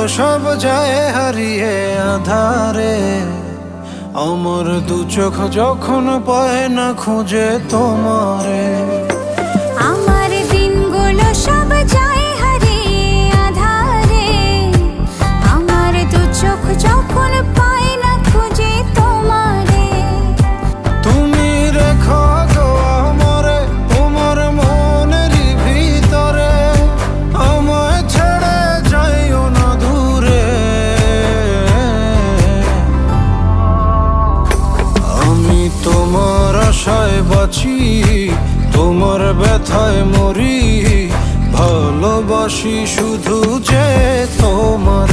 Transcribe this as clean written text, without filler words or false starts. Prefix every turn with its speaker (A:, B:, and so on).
A: সব যায় হারিয়ে আধারে, আমার দু চোখ যখন পায় না খুঁজে তোমারে।
B: আমার দিনগুলো সব যায় হারিয়ে আধারে, আমার দু চোখ যখন পায় না খুঁজে তোমারে।
A: তুমি রেখো গো আমারে তোমার মনেরই ভিতরে, আমায় ছেড়ে যাইও না দূরে। আমি তোমার আশায় বাঁচি, তোমার ব্যথায় মরি, ভালোবাসি শুধু যে তোমার।